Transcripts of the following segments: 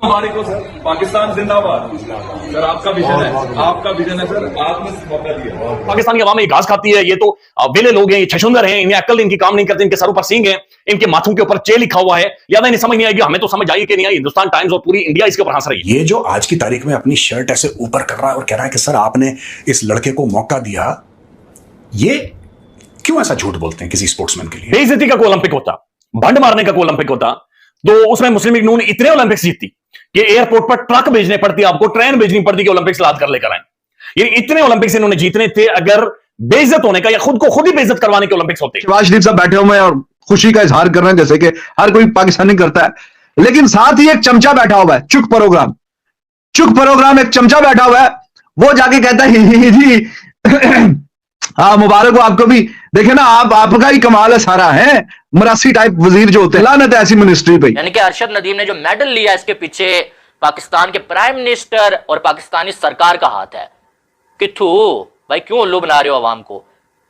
मुबारक हो सर, पाकिस्तान जिंदाबाद। सर आपका विजन है, आपका विजन है सर, आपने मौका दिया। पाकिस्तान की आवाम ये घास खाती है, ये तो वेले लोग हैं, ये छछुंदर हैं, इन्हें अक्ल इनकी काम नहीं करती, इनके सरों पर सींग है, इनके माथों के ऊपर चे लिखा हुआ है, याद इन्हें समझ नहीं आएगी। हमें तो समझ आई कि नहीं आई, हिंदुस्तान टाइम्स और पूरी इंडिया इसके ऊपर हंस रही है। ये जो आज की तारीख में अपनी शर्ट ऐसे ऊपर कर रहा है और कह रहा है कि सर आपने इस लड़के को मौका दिया, ये क्यों ऐसा झूठ बोलते हैं किसी स्पोर्ट्समैन के लिए? बेइज्जती का कोई ओलंपिक होता, भंड मारने का कोई ओलंपिक होता, तो उसमें मुस्लिम लीग नून इतने ओलंपिक्स जीतती कि एयरपोर्ट पर ट्रक भेजने पड़ती, आपको ट्रेन भेजनी पड़ती कि ओलंपिक्स लाद कर लेकर आए। ये इतने ओलंपिक्स इन्होंने जीतने थे, अगर बेइज्जत होने का या खुद को खुद ही बेइज्जत करवाने के ओलंपिक्स होते। शहबाज शरीफ साहब बैठे हुए हैं और खुशी का इजहार कर रहे हैं जैसे कि हर कोई पाकिस्तानी करता है, लेकिन साथ ही एक चमचा बैठा हुआ है, चुक प्रोग्राम एक चमचा बैठा हुआ है, वो जाके कहता है जी हाँ मुबारक हो आपको भी। देखे ना, आपका ही कमाल है सारा, है मरासी टाइप वजीर जो होते हैं, लानत है ऐसी मिनिस्ट्री पे। यानी कि अरशद नदीम ने जो मेडल लिया, इसके पीछे पाकिस्तान के प्राइम मिनिस्टर और पाकिस्तानी सरकार का हाथ है। किथू भाई, क्यों उल्लू बना रहे हो आवाम को?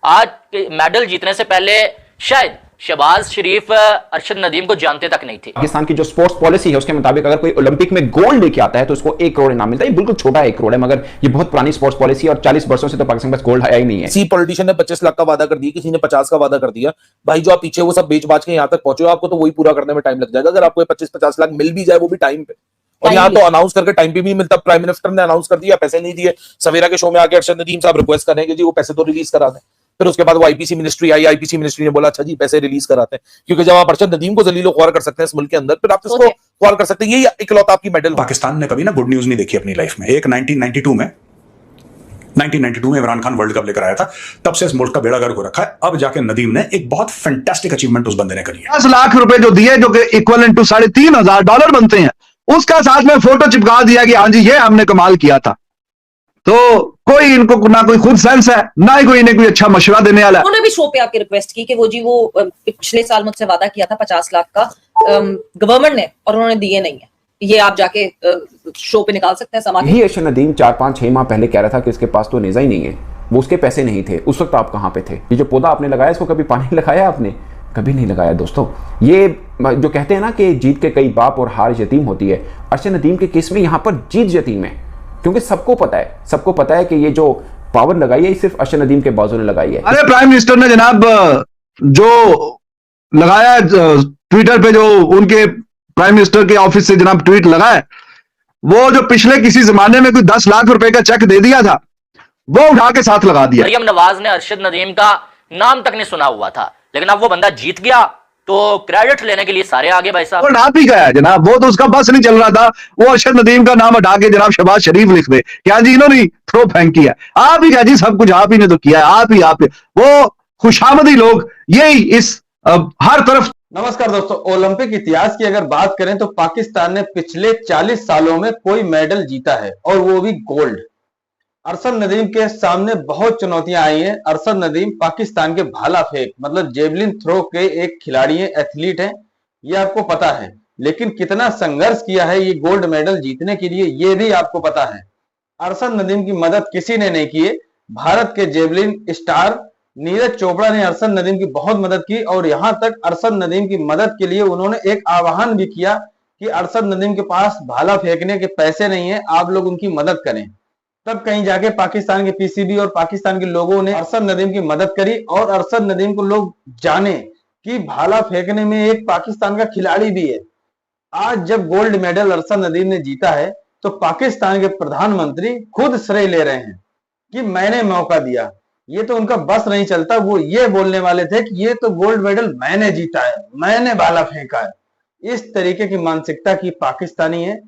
आज मेडल जीतने से पहले शायद शहबाज शरीफ अरशद नदीम को जानते तक नहीं थे। पाकिस्तान की जो स्पोर्ट्स पॉलिसी है उसके मुताबिक अगर कोई ओलंपिक में गोल्ड लेके आता है तो उसको 1 करोड़ इनाम मिलता है। ये बिल्कुल छोटा 1 करोड़ है, मगर ये बहुत पुरानी स्पोर्ट्स पॉलिसी है और 40 वर्षों से तो पाकिस्तान के पास गोल्ड आया ही नहीं है। किसी पॉलिटिशियन ने 25 लाख का वादा कर दिया, किसी ने 50 का वादा कर दिया। भाई जो आप पीछे वो सब बेच बाच के यहाँ तक पहुंचे हो, आपको तो वही पूरा करने में टाइम लग जाएगा। अगर आपको 25-50 लाख मिल भी जाए, वो भी टाइम पे, और यहाँ तो अनाउंस करके टाइम पे भी नहीं मिलता। प्राइम मिनिस्टर ने अनाउंस कर दिया, पैसे नहीं दिए। सवेरा के शो में आके अरशद नदीम साहब रिक्वेस्ट करेंगे जी वो पैसे तो रिलीज करा दें। फिर उसके बाद वो आईपीसी मिनिस्ट्री आई, आईपीसी मिनिस्ट्री ने बोला अच्छा जी पैसे रिलीज कराते हैं, क्योंकि जब आप अरशद नदीम को जलीलो ख्वार कर सकते हैं इस मुल्क के अंदर, फिर आप इसको ख्वार कर सकते हैं। यही इकलौता आपकी मेडल। पाकिस्तान ने कभी ना गुड न्यूज नहीं देखी अपनी लाइफ में। एक 1992 में इमरान खान वर्ल्ड कप लेकर आया था, तब से इस मुल्क का बेड़ा गर्क हो रखा है। अब जाके नदीम ने एक बहुत फैंटास्टिक अचीवमेंट उस बंदे ने करी है। 10 लाख रुपए जो दिए, जो कि इक्वलेंट टू $3,500 बनते हैं, उसका साथ में फोटो चिपका दिया कि हाँ जी ये हमने कमाल किया था। तो कोई इनको ना कोई खुद सेंस है, ना ही कोई इन्हें कोई अच्छा मशवरा देने वाला है। उन्होंने भी शो पे आपकी रिक्वेस्ट की कि वो जी वो पिछले साल मुझसे वादा किया था 50 लाख का गवर्नमेंट ने, और उन्होंने दिए नहीं है। ये आप जाके शो पे निकाल सकते हैं समाज। यही अरशद नदीम 4-5-6 माह पहले कह रहा था कि उसके पास तो नेजा ही नहीं है, वो उसके पैसे नहीं थे। उस वक्त आप कहाँ पे थे? ये जो पौधा आपने लगाया इसको कभी पानी लगाया आपने? कभी नहीं लगाया दोस्तों। ये जो कहते हैं ना कि जीत के कई बाप और हार यतीम होती है, अरशद नदीम के केस में यहाँ पर जीत यतीम है, क्योंकि सबको पता है कि ये जो पावर लगाई है सिर्फ अरशद नदीम के बाजू ने लगाई है। अरे प्राइम मिनिस्टर ने जनाब जो लगाया ट्विटर पे, जो उनके प्राइम मिनिस्टर के ऑफिस से जनाब ट्वीट लगा है, वो जो पिछले किसी जमाने में कोई 10 लाख रुपए का चेक दे दिया था, वो उठा के साथ लगा दिया। मरियम नवाज ने अरशद नदीम का नाम तक नहीं सुना हुआ था, लेकिन अब वो बंदा जीत गया तो क्रेडिट लेने के लिए सारे आगे। भाई साहब वो नाप ही गया जनाब, वो तो उसका बस नहीं चल रहा था, वो अरशद नदीम का नाम हटा के जनाब शहबाज शरीफ लिख दे। क्या जी इन्होंने थ्रो फेंक किया, आप ही क्या जी, सब कुछ आप ही ने तो किया है, आप ही वो खुशामदी लोग यही इस हर तरफ। नमस्कार दोस्तों, ओलंपिक इतिहास की अगर बात करें तो पाकिस्तान ने पिछले 40 सालों में कोई मेडल जीता है, और वो भी गोल्ड। अरशद नदीम के सामने बहुत चुनौतियां आई हैं। अरशद नदीम पाकिस्तान के भाला फेंक मतलब जेवलिन थ्रो के एक खिलाड़ी हैं, एथलीट हैं, ये आपको पता है। लेकिन कितना संघर्ष किया है ये गोल्ड मेडल जीतने के लिए, ये भी आपको पता है। अरशद नदीम की मदद किसी ने नहीं की। भारत के जेवलिन स्टार नीरज चोपड़ा ने अरशद नदीम की बहुत मदद की, और यहां तक अरशद नदीम की मदद के लिए उन्होंने एक आह्वान भी किया कि अरशद नदीम के पास भाला फेंकने के पैसे नहीं है, आप लोग उनकी मदद करें। तब कहीं जाके पाकिस्तान के पीसीबी और पाकिस्तान के लोगों ने अरशद नदीम की मदद करी, और अरशद नदीम को लोग जाने कि भाला फेंकने में एक पाकिस्तान का खिलाड़ी भी है। आज जब गोल्ड मेडल अरशद नदीम ने जीता है तो पाकिस्तान के प्रधानमंत्री खुद श्रेय ले रहे हैं कि मैंने मौका दिया। ये तो उनका बस नहीं चलता, वो ये बोलने वाले थे कि ये तो गोल्ड मेडल मैंने जीता है, मैंने भाला फेंका है। इस तरीके की मानसिकता की पाकिस्तानी है,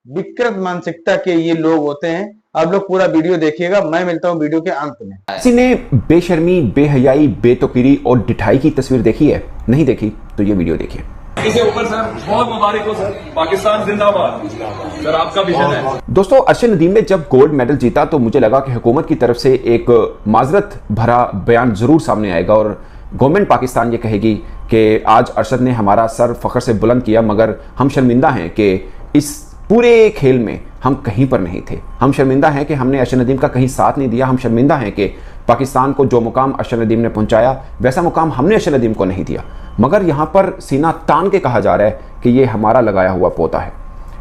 विकृत मानसिकता के ये लोग होते हैं। आप लोग पूरा वीडियो देखिएगा, मैं मिलता हूं वीडियो के अंत में। किसी ने बेशर्मी, बेहयाई, बेतुकीरी और डिठाई की तस्वीर देखी है? नहीं देखी तो ये वीडियो देखिए। इसे ऊपर सर बहुत मुबारक हो सर, पाकिस्तान जिंदाबाद। सर आपका विजन है। दोस्तों अरशद नदीम ने जब गोल्ड मेडल जीता तो मुझे लगा कि हुकूमत की तरफ से एक माजरत भरा बयान जरूर सामने आएगा और गवर्नमेंट पाकिस्तान ये कहेगी कि आज अरशद ने हमारा सर फख्र से बुलंद किया, मगर हम शर्मिंदा हैं कि इस पूरे खेल में हम कहीं पर नहीं थे। हम शर्मिंदा हैं कि हमने अरशद नदीम का कहीं साथ नहीं दिया। हम शर्मिंदा हैं कि पाकिस्तान को जो मुकाम अरशद नदीम ने पहुंचाया वैसा मुकाम हमने अरशद नदीम को नहीं दिया। मगर यहाँ पर सीना तान के कहा जा रहा है कि ये हमारा लगाया हुआ पौधा है।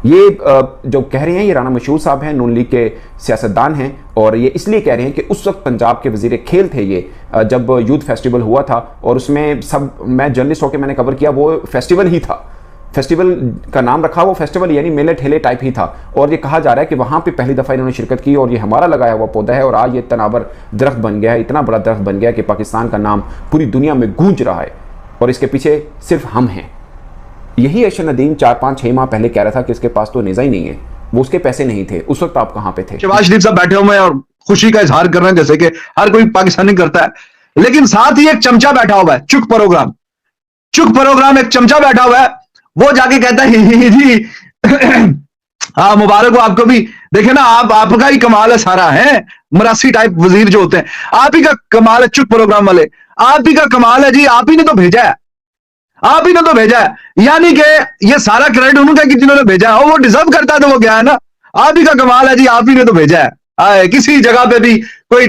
ये जो कह रहे हैं ये राना मशहूर साहब हैं, नून लीग के सियासतदान हैं, और ये इसलिए कह रहे हैं कि उस वक्त पंजाब के वजीर खेल थे ये, जब यूथ फेस्टिवल हुआ था, और उसमें सब, मैं जर्नलिस्ट होकर मैंने कवर किया, वो फेस्टिवल ही था, फेस्टिवल का नाम रखा वो फेस्टिवल यानी मेले ठेले टाइप ही था, और ये कहा जा रहा है कि वहाँ पे पहली दफ़ा इन्होंने शिरकत की और ये हमारा लगाया हुआ पौधा है, और आज ये तनावर दरख्त बन गया है, इतना बड़ा दरख्त बन गया है कि पाकिस्तान का नाम पूरी दुनिया में गूंज रहा है, और इसके पीछे सिर्फ हम हैं। यही अरशद नदीम 4-5-6 माह पहले कह रहा था कि इसके पास तो नेज़ा ही नहीं है, वो उसके पैसे नहीं थे, उस वक्त आप कहाँ पे थे? शहबाज शरीफ साहब बैठे हुए हैं और खुशी का इजहार कर रहे हैं जैसे कि हर कोई पाकिस्तानी करता है, लेकिन साथ ही एक चमचा बैठा हुआ है, चुक प्रोग्राम एक चमचा बैठा हुआ है, वो जाके कहता है जी हाँ मुबारक हो आपको भी, देखे ना आपका ही कमाल है सारा, है मरासी टाइप वजीर जो होते हैं, आप ही का कमाल है, चुक प्रोग्राम वाले आप ही का कमाल है जी, आप ही ने तो भेजा है, आप ही ने तो भेजा है, यानी कि ये सारा क्रेडिट उनका कि जिन्होंने भेजा है, और वो डिजर्व करता है तो वो क्या है ना, आप ही का कमाल है जी, आप ही ने तो भेजा है। आए, किसी जगह पे भी कोई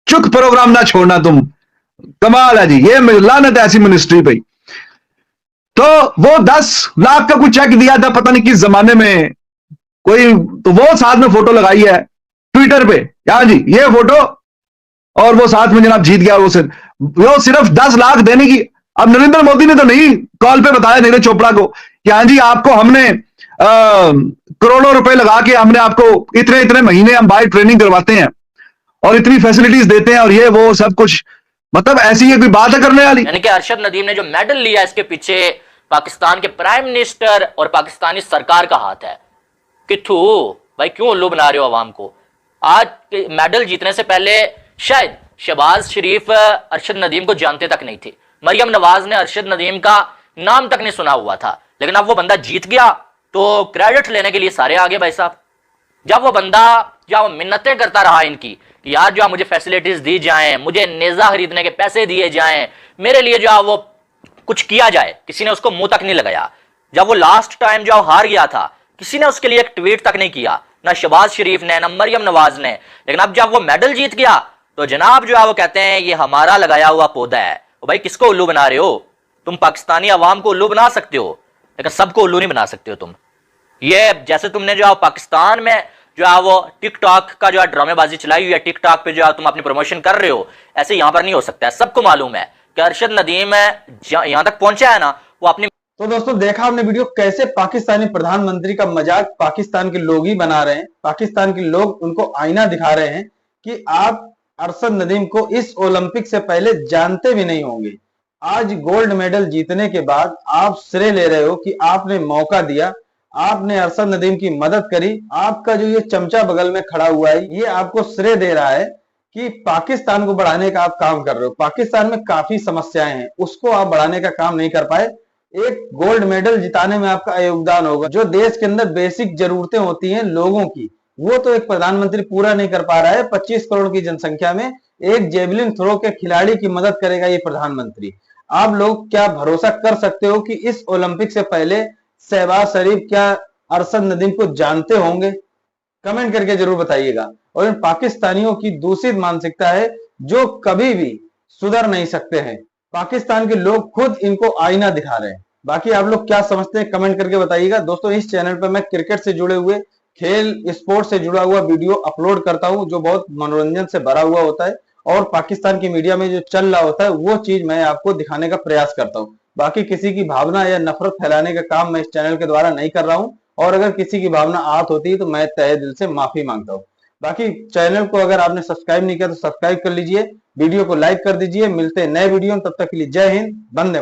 चुक प्रोग्राम ना छोड़ना, तुम कमाल है जी, ये लानत है ऐसी मिनिस्ट्री पे। तो वो 10 लाख का कुछ चेक दिया था पता नहीं किस जमाने में कोई, तो वो साथ में फोटो लगाई है ट्विटर पे, यार जी ये फोटो, और वो साथ में जनाब जीत गया, वो सिर्फ 10 लाख देने की। अब नरेंद्र मोदी ने तो नहीं कॉल पे बताया नीरज चोपड़ा को कि हाँ जी आपको हमने करोड़ों रुपए लगा के हमने आपको इतने महीने हम बाहर ट्रेनिंग करवाते हैं और इतनी फैसिलिटीज देते हैं और ये वो सब कुछ, मतलब ऐसी ये कोई बात है करने वाली? यानी कि अरशद नदीम ने जो मेडल लिया इसके पीछे पाकिस्तान के प्राइम मिनिस्टर और पाकिस्तानी सरकार का हाथ है कि थू भाई क्यों उल्लू बना रहे हो आवाम को। आज मेडल जीतने से पहले शायद शहबाज शरीफ अरशद नदीम को जानते तक नहीं थे, मरियम नवाज ने अरशद नदीम का नाम तक नहीं सुना हुआ था, लेकिन अब वो बंदा जीत गया तो क्रेडिट लेने के लिए सारे आगे भाई साहब। जब वो बंदा जब मिन्नतें करता रहा इनकी कि यार जो मुझे फैसिलिटीज दी जाएं, मुझे नेजा खरीदने के पैसे दिए जाएं, मेरे लिए जो वो कुछ किया जाए, किसी ने उसको मुंह तक नहीं लगाया। जब वो लास्ट टाइम जो हार गया था किसी ने उसके लिए एक ट्वीट तक नहीं किया, ना शहबाज शरीफ ने ना मरियम नवाज ने। लेकिन अब जब वो मेडल जीत गया तो जनाब जो है वो कहते हैं ये हमारा लगाया हुआ पौधा है। भाई किसको उल्लू बना रहे हो तुम? पाकिस्तानी अवाम को उल्लू बना सकते हो लेकिन सबको उल्लू नहीं बना सकते हो तुम। ये जैसे तुमने जो पाकिस्तान में जो है वो टिकटॉक का जो है ड्रामेबाजी चलाई हुई है, टिकटॉक पे जो है तुम अपनी प्रमोशन कर रहे हो, ऐसे यहां पर नहीं हो सकता है। सबको मालूम है कि अरशद नदीम यहां तक पहुंचा है ना वो अपनी। तो दोस्तों देखा आपने वीडियो, कैसे पाकिस्तानी प्रधानमंत्री का मजाक पाकिस्तान के लोग ही बना रहे हैं, पाकिस्तान के लोग उनको आईना दिखा रहे हैं कि आप अरशद नदीम को इस ओलंपिक से पहले जानते भी नहीं होंगे। आज गोल्ड मेडल जीतने के बाद आप श्रेय ले रहे हो कि आपने मौका दिया, आपने अरशद नदीम की मदद करी। आपका जो ये चमचा बगल में खड़ा हुआ है ये आपको श्रेय दे रहा है कि पाकिस्तान को बढ़ाने का आप काम कर रहे हो। पाकिस्तान में काफी समस्याएं हैं, उसको आप बढ़ाने का काम नहीं कर पाए। एक गोल्ड मेडल जिताने में आपका योगदान होगा। जो देश के अंदर बेसिक जरूरतें होती हैं लोगों की, वो तो एक प्रधानमंत्री पूरा नहीं कर पा रहा है। 25 करोड़ की जनसंख्या में एक जेवलिन थ्रो के खिलाड़ी की मदद करेगा ये प्रधानमंत्री। आप लोग क्या भरोसा कर सकते हो कि इस ओलंपिक से पहले शहबाज शरीफ क्या अरशद नदीम को जानते होंगे? कमेंट करके जरूर बताइएगा। और इन पाकिस्तानियों की दूषित मानसिकता है जो कभी भी सुधर नहीं सकते हैं। पाकिस्तान के लोग खुद इनको आईना दिखा रहे हैं। बाकी आप लोग क्या समझते हैं कमेंट करके बताइएगा। दोस्तों इस चैनल पर मैं क्रिकेट से जुड़े हुए, खेल स्पोर्ट्स से जुड़ा हुआ वीडियो अपलोड करता हूं जो बहुत मनोरंजन से भरा हुआ होता है, और पाकिस्तान की मीडिया में जो चल रहा होता है वो चीज मैं आपको दिखाने का प्रयास करता हूं। बाकी किसी की भावना या नफरत फैलाने का काम मैं इस चैनल के द्वारा नहीं कर रहा हूं, और अगर किसी की भावना आहत होती है तो मैं तहे दिल से माफी मांगता हूं। बाकी चैनल को अगर आपने सब्सक्राइब नहीं किया तो सब्सक्राइब कर लीजिए, वीडियो को लाइक कर दीजिए। मिलते हैं नए वीडियो में, तब तक के लिए जय हिंद, वंदे मातरम।